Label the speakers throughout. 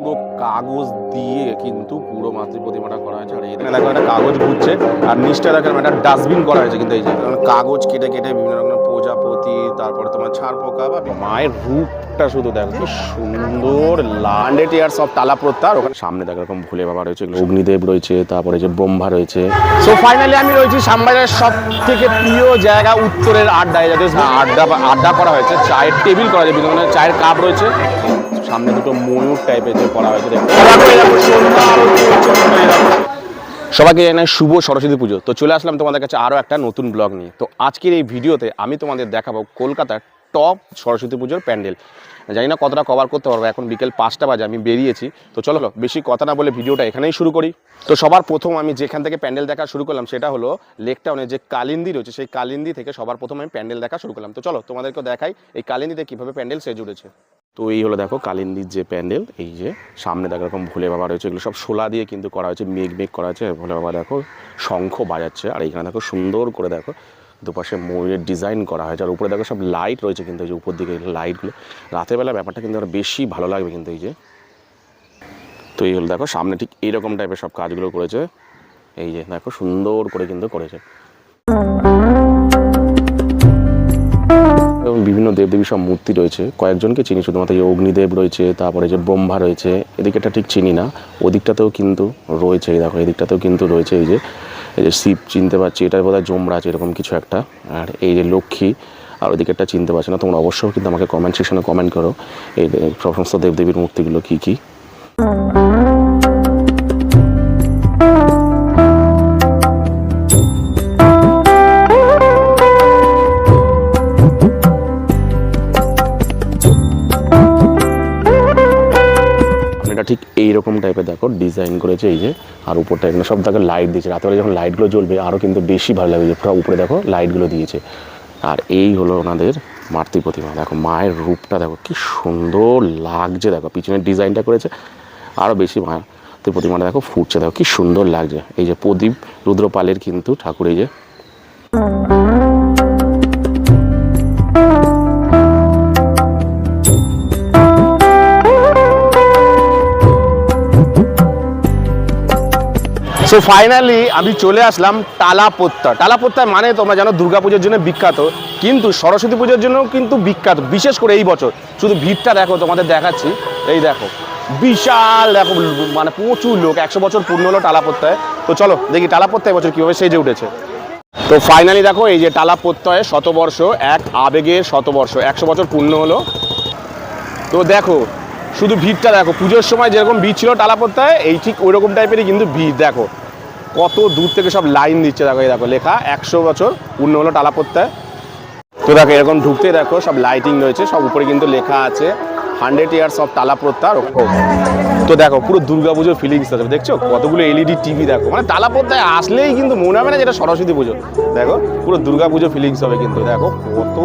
Speaker 1: পুরো কাগজ দিয়ে কিন্তু পুরো মাতৃ প্রতিমাটা করা হয়েছে। আর এখানে দেখো একটা কাগজ ঘুরছে, আর নিচটা দেখো একটা ডাস্টবিন করা হয়েছে কিন্তু এই যে কাগজ কেটে কেটে বিভিন্ন রকমের প্রজাপতি, তারপরে তোমার ছাড় পোকা বা মায়ের রূপটা শুধু দেখো কি সুন্দর। 100 ইয়ার্স অফ টালা প্রত্যার। ওখানে সামনে দেখো এরকম ভোলে বাবা রয়েছে, অগ্নিদেব রয়েছে, তারপরে যে ব্রহ্মা রয়েছে। সো ফাইনালি আমি রয়েছি শ্যামবাজারের সব থেকে প্রিয় জায়গা উত্তরের আড্ডায়, যাতে আড্ডা করা হয়েছে, চায়ের টেবিল করা হয়েছে, বিভিন্ন ধরনের চায়ের কাপ রয়েছে, সামনে দুটো ময়ূর টাইপের যে করা হয়েছে। সবাইকে জানাই শুভ সরস্বতী পুজো। তো চলে আসলাম তোমাদের কাছে আরও একটা নতুন ব্লগ নিয়ে। তো আজকের এই ভিডিওতে আমি তোমাদের দেখাবো কলকাতার টপ সরস্বতী পুজোর প্যান্ডেল। জানি না কতটা কভার করতে পারবো, এখন বিকেল 5টা বাজে, আমি বেরিয়েছি। তো চলো বেশি কথা না বলে ভিডিওটা এখানেই শুরু করি। তো সবার প্রথম আমি যেখান থেকে প্যান্ডেল দেখা শুরু করলাম সেটা হলো লেক টাউনে যে কালিন্দী রয়েছে, সেই কালিন্দী থেকে সবার প্রথম আমি প্যান্ডেল দেখা শুরু করলাম। তো চলো তোমাদেরকে দেখাই এই কালিন্দীতে কীভাবে প্যান্ডেল সেজে উঠেছে। তো এই হলো দেখো কালিন্দীর যে প্যান্ডেল, এই যে সামনে দেখো এরকম ভোলে বাবা রয়েছে, এগুলো সব শোলা দিয়ে কিন্তু করা হয়েছে, মেঘ করা হয়েছে। ভোলে বাবা দেখো শঙ্খ বাজাচ্ছে, আর এইখানে দেখো সুন্দর করে দেখো দুপাশে ময়ূরের ডিজাইন করা হয়েছে, আর উপরে দেখো সব লাইট রয়েছে কিন্তু এই যে উপর দিকে লাইটগুলো। রাতের বেলা ব্যাপারটা কিন্তু আরও বেশি ভালো লাগবে কিন্তু এই যে। তো এই হলো দেখো সামনে ঠিক এইরকম টাইপের সব কাজগুলো করেছে, এই যে দেখো সুন্দর করে কিন্তু করেছে। এবং বিভিন্ন দেবদেবী সব মূর্তি রয়েছে, কয়েকজনকে চিনি শুধুমাত্র, এই অগ্নিদেব রয়েছে, তারপরে যে ব্রহ্মা রয়েছে, এদিকেটা ঠিক চিনি না, ওদিকটাতেও কিন্তু রয়েছে, এই দেখো এদিকটাতেও কিন্তু রয়েছে, এই যে শিব চিনতে পারছি, এটা বোধহয় যমরাজ এরকম কিছু একটা, আর এই যে লক্ষ্মী, আর ওদিকেরটা চিনতে পারছি না। তোমরা অবশ্যই কিন্তু আমাকে কমেন্ট সেকশনে কমেন্ট করো এই সমস্ত দেবদেবীর মূর্তিগুলো কী কী। ঠিক এইরকম টাইপের দেখো ডিজাইন করেছে এই যে, আর উপরটা এখানে সব দেখো লাইট দিয়েছে, রাতেবেলা যখন লাইটগুলো জ্বলবে আরও কিন্তু বেশি ভালো লাগবে, যে পুরো উপরে দেখো লাইটগুলো দিয়েছে। আর এই হলো ওনাদের মাতৃ প্রতিমা, দেখো মায়ের রূপটা দেখো কি সুন্দর লাগছে, দেখো পিছনের ডিজাইনটা করেছে আরও বেশি। মাতৃ প্রতিমাটা দেখো ফুটছে, দেখো কি সুন্দর লাগছে। এই যে প্রদীপ রুদ্রপালের কিন্তু ঠাকুর, এই যে সো ফাইনালি আমি চলে আসলাম টালাপোত্তা। টালাপোত্তা মানে তোমরা জানো দুর্গাপুজোর জন্য বিখ্যাত, কিন্তু সরস্বতী পুজোর জন্য কিন্তু বিখ্যাত, বিশেষ করে এই বছর। শুধু ভিড়টা দেখো, তোমাদের দেখাচ্ছি, এই দেখো বিশাল, দেখো মানে প্রচুর লোক। 100 বছর পূর্ণ হলো টালাপোত্তায়। তো চলো দেখি টালাপোত্তা এবছর কীভাবে সেজে উঠেছে। তো ফাইনালি দেখো এই যে টালাপোত্তায় শতবর্ষ, এক আবেগের শতবর্ষ, 100 বছর পূর্ণ হলো। তো দেখো শুধু ভিড়টা দেখো, পুজোর সময় যেরকম ভিড় ছিল টালাপোত্তায়, এই ঠিক ওই রকম টাইপেরই কিন্তু ভিড়। দেখো কত দূর থেকে সব লাইন দিচ্ছে, দেখো এই দেখো লেখা 100 বছর পূর্ণ হলো টালাপোত্তায়। তো দেখো এরকম ঢুকতে দেখো সব লাইটিং রয়েছে, সব উপরে কিন্তু লেখা আছে 100 ইয়ার্স অফ টালাপোত্তা। তো দেখো পুরো দুর্গাপুজোর ফিলিংস আছে, দেখছো কতগুলো LED টিভি। দেখো মানে টালাপোত্তায় আসলেই কিন্তু মনে হবে না যেটা সরস্বতী পুজো, দেখো পুরো দুর্গাপুজো ফিলিংস হবে কিন্তু। দেখো কত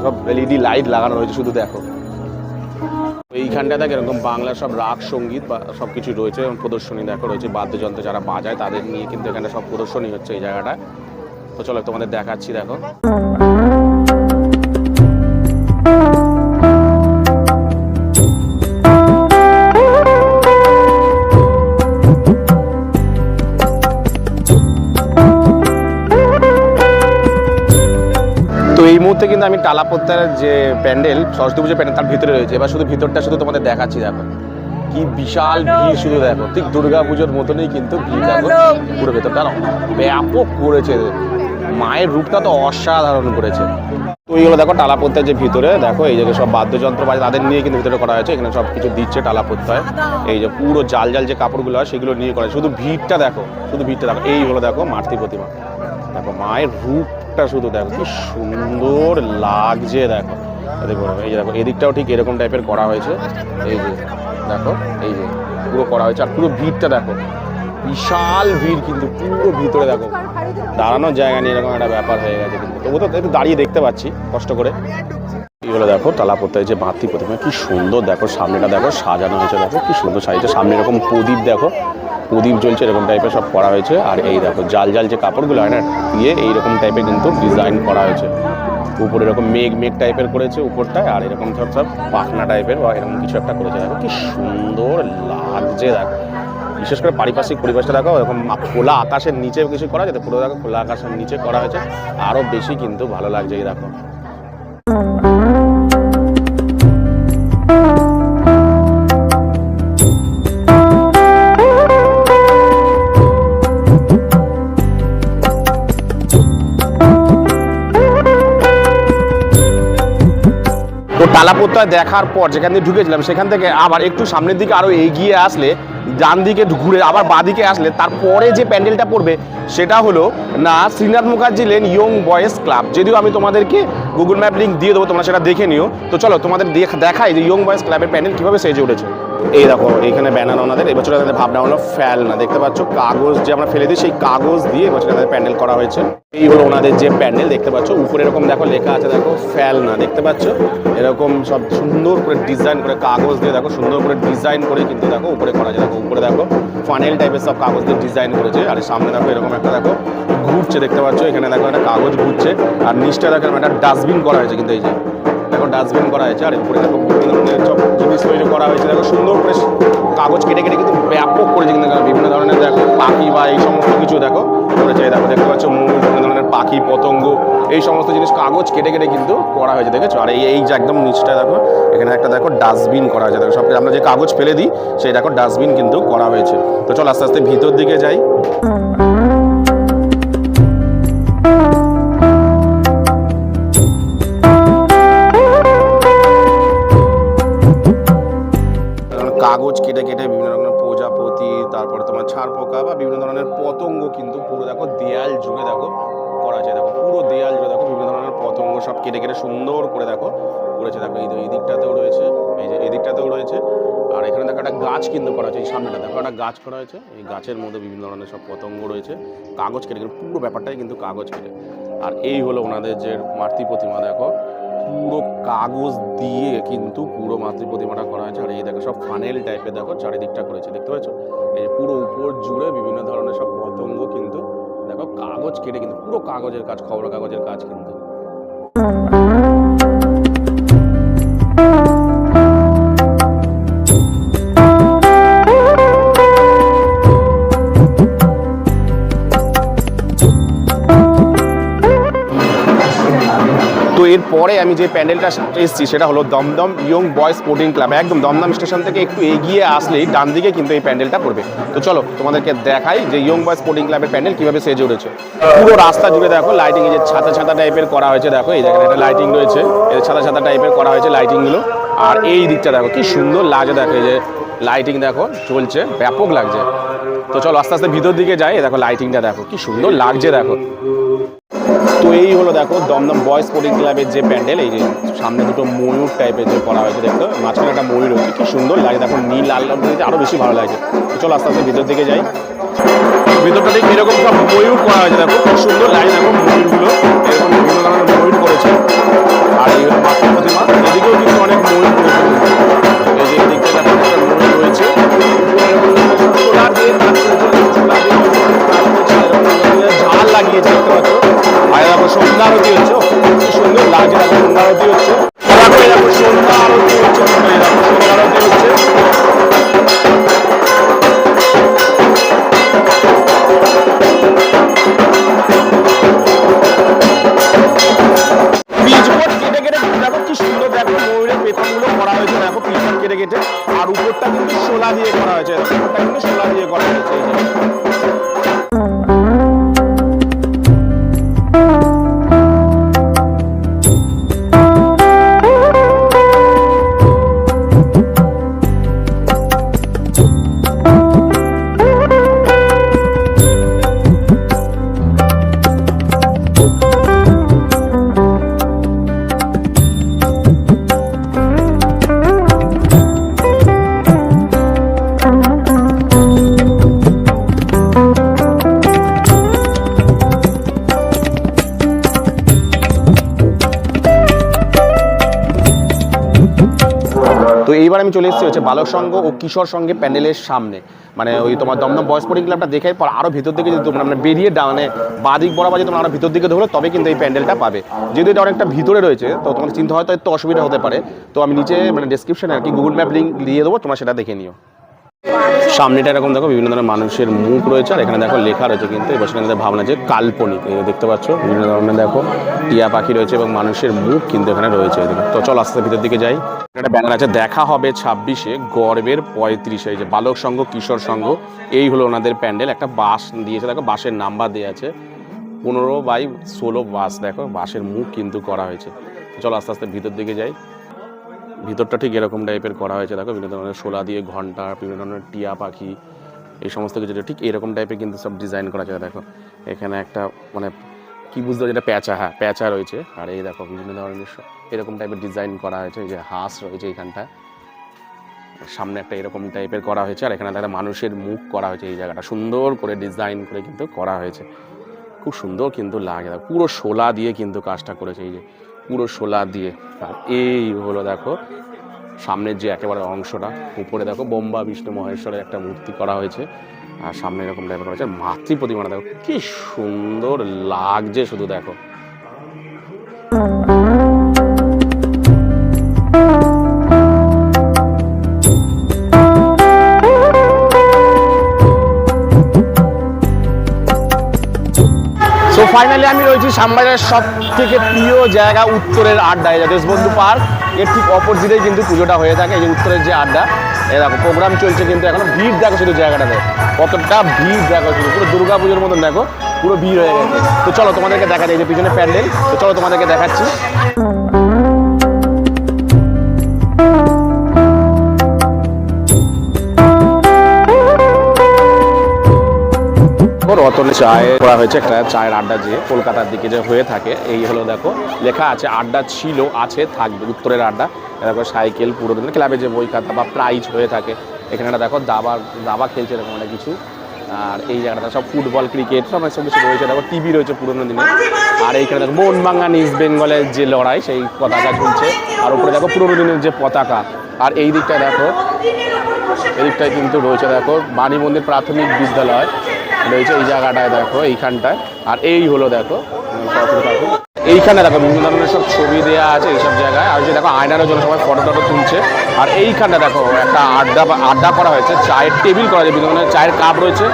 Speaker 1: সব LED লাইট লাগানো রয়েছে, শুধু দেখো। এইখানটা দেখ এরকম বাংলার সব রাগ সঙ্গীত বা সব কিছু রয়েছে, প্রদর্শনী দেখো রয়েছে, বাদ্যযন্ত্র যারা বাজায় তাদের নিয়ে কিন্তু এখানে সব প্রদর্শনী হচ্ছে এই জায়গাটায়। তো চলো তোমাদের দেখাচ্ছি, দেখো এই মুহূর্তে কিন্তু আমি টালাপোত্তার যে প্যান্ডেল, সরস্বতী পুজোর প্যান্ডেল, তার ভিতরে রয়েছে। এবার শুধু ভিতরটা শুধু তোমাদের দেখাচ্ছি, দেখো কি বিশাল ভিড়, শুধু দেখো ঠিক দুর্গা পুজোর মতনই কিন্তু ভিড়। দেখো পুরো ভেতরটা ব্যাপক করেছে, মায়ের রূপটা তো অসাধারণ করেছে। তো এইগুলো দেখো টালাপোত্তার যে ভিতরে দেখো এই যে সব বাদ্যযন্ত্র বাজে, তাদের নিয়ে কিন্তু ভিতরে করা হয়েছে। এখানে সব কিছু দিচ্ছে টালাপোত্তায়, এই যে পুরো জাল জাল যে কাপড়গুলো হয় সেগুলো নিয়ে করা। শুধু ভিড়টা দেখো, শুধু ভিড়টা দেখো। এই হলো দেখো মাতৃ প্রতিমা, দেখো মায়ের রূপটা শুধু দেখো কি সুন্দর লাগছে। দেখো দেখো এই যে দেখো এদিকটাও ঠিক এরকম টাইপের করা হয়েছে, এই যে দেখো এই যে পুরো করা হয়েছে। আর পুরো ভিড়টা দেখো, বিশাল ভিড় কিন্তু পুরো ভিতরে। দেখো দাঁড়ানোর জায়গা নিয়ে এরকম একটা ব্যাপার হয়ে গেছে, কিন্তু তবু তো একটু দাঁড়িয়ে দেখতে পাচ্ছি কষ্ট করে। এইগুলো দেখো টালাপোত্তায় যে মাতৃ প্রতিমা কি সুন্দর, দেখো সামনেটা দেখো সাজানো হয়েছে, দেখো কি সুন্দর সাজিয়েছে। সামনে এরকম প্রদীপ, দেখো প্রদীপ জ্বলছে, এরকম টাইপের সব করা হয়েছে। আর এই দেখো জাল জাল যে কাপড়গুলো হয় না দিয়ে এইরকম টাইপের কিন্তু ডিজাইন করা হয়েছে। উপরে এরকম মেঘ মেঘ টাইপের করেছে উপরটায়, আর এরকম সব সব পাখনা টাইপের বা এরকম কিছু একটা করেছে। দেখো কি সুন্দর লাগছে, দেখো বিশেষ করে পারিপার্শ্বিক পরিবেশটা দেখো, এরকম খোলা আকাশের নিচে কিছু করা যেতে, পুরো দেখো খোলা আকাশের নিচে করা হয়েছে, আরও বেশি কিন্তু ভালো লাগছে। এই দেখো তো টালাপোত্তা দেখার পর যেখান থেকে ঢুকেছিলাম সেখান থেকে আবার একটু সামনের দিকে আরও এগিয়ে আসলে, ডান দিকে ঘুরে আবার বাঁ দিকে আসলে তারপরে যে প্যান্ডেলটা পড়বে সেটা হলো না Srinath Mukherjee lane young boys club. যদিও আমি তোমাদেরকে গুগল ম্যাপ লিঙ্ক দিয়ে দেবো, তোমরা সেটা দেখে নিও। তো চলো তোমাদের দেখাই যে ইয়ং বয়েজ ক্লাবের প্যান্ডেল কীভাবে সেজে উঠেছে। এই দেখো এইখানে ব্যানার ওনাদের, এবছর তাদের ভাবনা হলো ফেলনা, দেখতে পাচ্ছ কাগজ যে আমরা ফেলে দিই সেই কাগজ দিয়ে এবছর তাদের প্যান্ডেল করা হয়েছে। এই হলো ওনাদের যে প্যান্ডেল, দেখতে পাচ্ছ উপরে এরকম দেখো লেখা আছে, দেখো ফেলনা, দেখতে পাচ্ছ এরকম সব সুন্দর করে ডিজাইন করে কাগজ দিয়ে দেখো সুন্দর করে ডিজাইন করে কিন্তু দেখো উপরে করা যায়। দেখো উপরে দেখো ফানেল টাইপের সব কাগজ দিয়ে ডিজাইন করেছে, আর সামনে দেখো এরকম একটা দেখো ঘুরছে, দেখতে পাচ্ছ এখানে দেখো একটা কাগজ ঘুরছে, আর নিচটা দেখো একটা ডাস্টবিন করা হয়েছে, কিন্তু এই যে দেখো ডাস্টবিন করা হয়েছে, আর উপরে দেখো বিভিন্ন ধরনের সব জিনিস তৈরি করা হয়েছে। দেখো সুন্দর করে কাগজ কেটে কেটে কিন্তু ব্যাপক করেছে, কিন্তু বিভিন্ন ধরনের দেখো পাখি বা এই সমস্ত কিছু দেখো করেছে। দেখো দেখতে পাচ্ছ ময়ূর, বিভিন্ন ধরনের পাখি পতঙ্গ এই সমস্ত জিনিস কাগজ কেটে কেটে কিন্তু করা হয়েছে, দেখেছো। আর এই যে একদম নিচটা দেখো এখানে একটা দেখো ডাস্টবিন করা হয়েছে, দেখো সব আমরা যে কাগজ ফেলে দিই সেই দেখো ডাস্টবিন কিন্তু করা হয়েছে। তো চলো আস্তে আস্তে ভিতর দিকে যাই। কাগজ কেটে কেটে বিভিন্ন রকমের প্রজাপতি, তারপরে তোমার ছাড় পোকা বা বিভিন্ন ধরনের পতঙ্গ কিন্তু পুরো দেখো দেয়াল জুড়ে দেখো করা আছে। দেখো পুরো দেয়াল জুড়ে দেখো বিভিন্ন ধরনের পতঙ্গ সব কেটে কেটে সুন্দর করে দেখো করেছে। দেখো এই দিকটাতেও রয়েছে, এই যে এই দিকটাতেও রয়েছে, আর এখানে দেখো একটা গাছ কিন্তু করা হয়েছে, এই সামনেটা দেখো একটা গাছ করা হয়েছে, এই গাছের মধ্যে বিভিন্ন ধরনের সব পতঙ্গ রয়েছে কাগজ কেটে কেটে, পুরো ব্যাপারটাই কিন্তু কাগজ কেটে। আর এই হলো ওনাদের যে মাতৃ প্রতিমা, দেখো পুরো কাগজ দিয়ে কিন্তু পুরো মাতৃ প্রতিমাটা করা হয়েছে। আর এই দেখো সব ফানেল টাইপের দেখো চারিদিকটা করেছে, দেখতে পাচ্ছ এই পুরো উপর জুড়ে বিভিন্ন ধরনের সব পতঙ্গ কিন্তু দেখো কাগজ কেটে কিন্তু পুরো কাগজের কাজ, খবরের কাগজের কাজ কিন্তু। তো এরপরে আমি যে প্যান্ডেলটা এসেছি সেটা হলো Dum Dum young boys sporting club. একদম দমদম স্টেশন থেকে একটু এগিয়ে আসলেই ডান দিকে কিন্তু এই প্যান্ডেলটা পড়বে। তো চলো তোমাদেরকে দেখাই যে ইয়ং বয়েজ স্পোর্টিং ক্লাবের প্যান্ডেল কীভাবে সেজে উঠেছে। পুরো রাস্তা জুড়ে দেখো লাইটিং, এই যে ছাতা ছাতা টাইপের করা হয়েছে, দেখো এই জায়গায় একটা লাইটিং রয়েছে, এই ছাতা ছাতা টাইপের করা হয়েছে লাইটিংগুলো। আর এই দিকটা দেখো কি সুন্দর লাগছে, দেখো এই যে লাইটিং দেখো চলছে, ব্যাপক লাগছে। তো চলো আস্তে আস্তে ভিতর দিকে যাই, দেখো লাইটিংটা দেখো কি সুন্দর লাগছে দেখো। তো এই হলো দেখো দমদম বয়েজ স্পোর্টিং ক্লাবের যে প্যান্ডেল, এই যে সামনে দুটো ময়ূর টাইপের যে করা হয়েছে, দেখো মাঝখানে একটা ময়ূর হয়েছে, কি সুন্দর লাগে দেখো, নীল লাল রঙের আরও বেশি ভালো লাগছে। তো চলো আস্তে আস্তে ভিতর দিকে যাই। ভিতরটা দেখি এরকম সব ময়ূর করা হয়েছে, দেখো খুব সুন্দর লাগে দেখো ময়ূরগুলো, এরকম বিভিন্ন ধরনের ময়ূর করেছে। আর এই হলো মাতৃ প্রতিমা, এদিকেও কিন্তু অনেক ময়ূর করেছে, এই যে এদিকটা দেখো একটা ময়ূর রয়েছে, সোলার দিয়ে ঝাল লাগিয়েছে, দেখতে পাচ্ছ। আর দেখো সন্ধ্যা আরতি হচ্ছে, কি সুন্দর লাগছে দেখো সন্ধ্যা আরতি হচ্ছে, দেখো সন্ধ্যা আরতি হচ্ছে, সন্ধ্যা আরতি হচ্ছে। পিচবোর্ড কেটে কেটে দেখো কি সুন্দর, দেখো ময়ূরের পেছনগুলো করা হয়েছে, দেখো পিচবোর্ড কেটে কেটে। আর উপরটা কিন্তু শোলা দিয়ে করা হয়েছে, উপরটা কিন্তু শোলা দিয়ে করা হয়েছে। এইবার আমি চলে এসেছি হচ্ছে বালক সংঘ ও কিশোর সংঘে প্যান্ডেলের সামনে, মানে ওই তোমার দমদম বয়েজ স্পোর্টিং ক্লাবটা দেখে পর আরও ভিতর দিকে যদি তোমরা মানে বেরিয়ে ডানে বাদিক বরাবর যদি তোমরা আরও ভিতর দিকে ধরো তবে কিন্তু এই প্যান্ডেলটা পাবে। যেহেতু এটা অনেকটা ভিতরে রয়েছে তো তোমার চিন্তা হয়তো একটু অসুবিধা হতে পারে, তো আমি নিচে মানে ডেসক্রিপশনে আর কি গুগল ম্যাপ লিঙ্ক দিয়ে দেবো, তোমরা সেটা দেখে নিও। সামনেটা এরকম দেখো বিভিন্ন ধরনের মানুষের মুখ রয়েছে, আর এখানে দেখো লেখা রয়েছে কিন্তু এই বছর ভাবনা যে কাল্পনিক, দেখতে পাচ্ছ বিভিন্ন ধরনের দেখো টিয়া পাখি রয়েছে এবং মানুষের মুখ কিন্তু এখানে রয়েছে। তো চলো আস্তে ভিতর দিকে যাই। একটা ব্যানার আছে দেখা হবে 26-এ গর্বের 35-এ, এই যে বালক সংঘ কিশোর সংঘ, এই হলো ওনাদের প্যান্ডেল। একটা বাস দিয়েছে দেখো, বাসের নাম্বার দেওয়া আছে 15/16 বাস, দেখো বাসের মুখ কিন্তু করা হয়েছে। চলো আস্তে আস্তে ভিতর দিকে যাই। ভিতরটা ঠিক এরকম টাইপের করা হয়েছে দেখো, বিভিন্ন ধরনের শোলা দিয়ে ঘন্টা, বিভিন্ন ধরনের টিয়া পাখি, এই সমস্ত কিছু ঠিক এরকম টাইপের কিন্তু সব ডিজাইন করা আছে। দেখো এখানে একটা মানে কি বুঝতে যেটা প্যাঁচা, হ্যাঁ প্যাঁচা রয়েছে, আর এই দেখো বিভিন্ন ধরনের এরকম টাইপের ডিজাইন করা হয়েছে। এই যে হাঁস রয়েছে এইখানটা, সামনে একটা এরকম টাইপের করা হয়েছে, আর এখানে একটা মানুষের মুখ করা হয়েছে। এই জায়গাটা সুন্দর করে ডিজাইন করে কিন্তু করা হয়েছে, খুব সুন্দর কিন্তু লাগে। পুরো শোলা দিয়ে কিন্তু কাজটা করেছে, এই যে পুরো শোলা দিয়ে। আর এই হলো দেখো সামনের যে একেবারে অংশটা, উপরে দেখো ব্রহ্মা বিষ্ণু মহেশ্বরের একটা মূর্তি করা হয়েছে, আর সামনে এরকম টাইপের করা হয়েছে মাতৃ প্রতিমাটা, দেখো কি সুন্দর লাগছে শুধু দেখো। তো ফাইনালি আমি রয়েছি শ্যামবাজারের সব থেকে প্রিয় জায়গা উত্তরের আড্ডা, এই দেশবন্ধু পার্ক, এর ঠিক অপোজিটেই কিন্তু পুজোটা হয়ে থাকে। এই যে উত্তরের যে আড্ডা, এই দেখো প্রোগ্রাম চলছে কিন্তু এখনো ভিড় দেখো শুধু জায়গাটাতে, কতটা ভিড় দেখো শুধু, পুরো দুর্গা পুজোর মতন দেখো পুরো ভিড় হয়ে গেছে। তো চলো তোমাদেরকে দেখা যায়, যে পিছনে প্যান্ডেল, তো চলো তোমাদেরকে দেখাচ্ছি। রতনে চায় করা হয়েছে, একটা চায়ের আড্ডা যে কলকাতার দিকে যে হয়ে থাকে। এই হলো দেখো লেখা আছে আড্ডা ছিল, আছে, থাকবে উত্তরের আড্ডা। দেখো সাইকেল পুরো দিন ক্লাবে যে বই খাতা বা প্রাইজ হয়ে থাকে, এখানে দেখো দাবা খেলছে এরকম অনেক কিছু। আর এই জায়গাটা সব ফুটবল ক্রিকেট সব কিছু রয়েছে, দেখো টিভি রয়েছে পুরোনো দিনে। আর এইখানে দেখো মোহনবাগান ইস্ট বেঙ্গলের যে লড়াই সেই পতাকা ঝুলছে, আর উপরে দেখো পুরোনো দিনের যে পতাকা। আর এই দিকটায় দেখো, এদিকটায় কিন্তু রয়েছে দেখো বাণী মন্দির প্রাথমিক বিদ্যালয় রয়েছে এই জায়গাটায় দেখো, এইখানটায়। আর এই হলো দেখো এইখানে দেখো বিভিন্ন ধরনের সব ছবি দেওয়া আছে এইসব জায়গায়। আর যে দেখো আয়নারও জন্য সবাই ফটো টটো তুলছে। আর এইখানটা দেখো একটা আড্ডা করা হয়েছে, চায়ের টেবিল করা আছে, বিভিন্ন ধরনের চায়ের কাপ রয়েছে।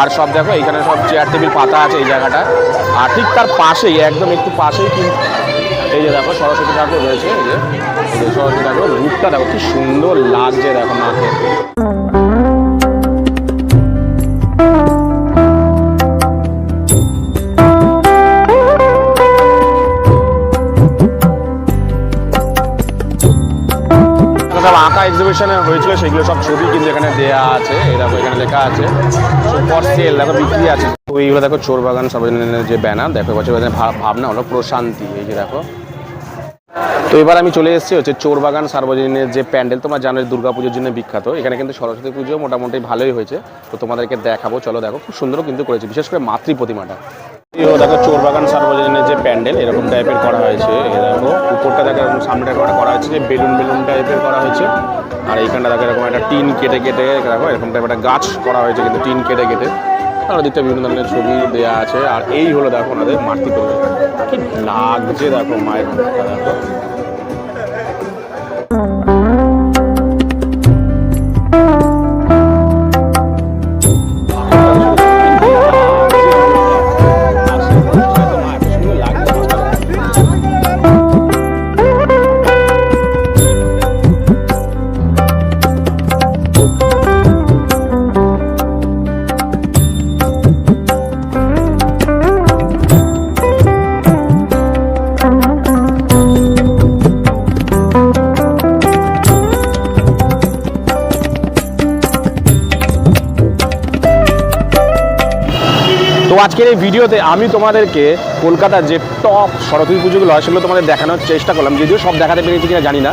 Speaker 1: আর সব দেখো এইখানে সব চেয়ার টেবিল পাতা আছে এই জায়গাটায়। আর ঠিক তার পাশেই একদম একটু পাশেই কিন্তু এই যে দেখো সরস্বতী ঠাকুর রয়েছে। এই যে সরস্বতী ঠাকুর রূপটা দেখো কি সুন্দর লাগছে দেখো মাকে। আঁকা এক্সিবিশনে হয়েছিল সেগুলো সব ছবি কিন্তু এখানে দেওয়া আছে। এই দেখো এখানে লেখা আছে ফর সেল, দেখো বিক্রি আছে। তো এইগুলো দেখো চোরবাগান সার্বজনীনের যে ব্যানার, দেখো বছর ভাবনা হলো প্রশান্তি, এই যে দেখো। তো এবার আমি চলে এসেছি হচ্ছে চোরবাগান সার্বজনীনের যে প্যান্ডেল, তোমরা জানো দুর্গাপুজোর জন্য বিখ্যাত। এখানে কিন্তু সরস্বতী পুজো মোটামুটি ভালোই হয়েছে, তো তোমাদেরকে দেখাবো। চলো দেখো খুব সুন্দর কিন্তু করেছে, বিশেষ করে মাতৃ প্রতিমাটা। দেখো চোরবাগান সার্বজনীনের যে প্যান্ডেল এরকম টাইপের করা হয়েছে। এই দেখো উপরটা দেখো এরকম সামনেটা করা হয়েছে যে বেলুন টাইপের করা হয়েছে। আর এইখানটা দেখো এরকম একটা টিন কেটে দেখো এরকম টাইপের একটা গাছ করা হয়েছে কিন্তু টিন কেটে। আর ওদিকটা বিভিন্ন ধরনের ছবি দেওয়া আছে। আর এই হলো দেখো ওনাদের মাতৃ প্রতিমা, কি লাগছে দেখো মায়ের মুখটা দেখো। তো আজকের এই ভিডিওতে আমি তোমাদেরকে কলকাতার যে টপ সরস্বতী পুজোগুলো হয় সেগুলো তোমাদের দেখানোর চেষ্টা করলাম, যদিও সব দেখাতে পেরেছি কিনা জানি না।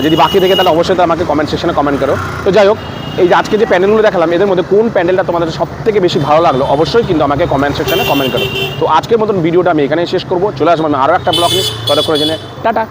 Speaker 1: যদি বাকি থেকে তাহলে অবশ্যই তো আমাকে কমেন্ট সেকশনে কমেন্ট করো। তো যাই হোক, এই যে আজকে যে প্যান্ডেলগুলো দেখালাম এদের মধ্যে কোন প্যান্ডেলটা তোমাদের সব থেকে বেশি ভালো লাগলো অবশ্যই কিন্তু আমাকে কমেন্ট সেকশনে কমেন্ট করো। তো আজকের মতন ভিডিওটা আমি এখানেই শেষ করবো, চলে আসবো আমি আরও একটা ব্লগ নিয়ে, ততক্ষণের জন্য টাটা।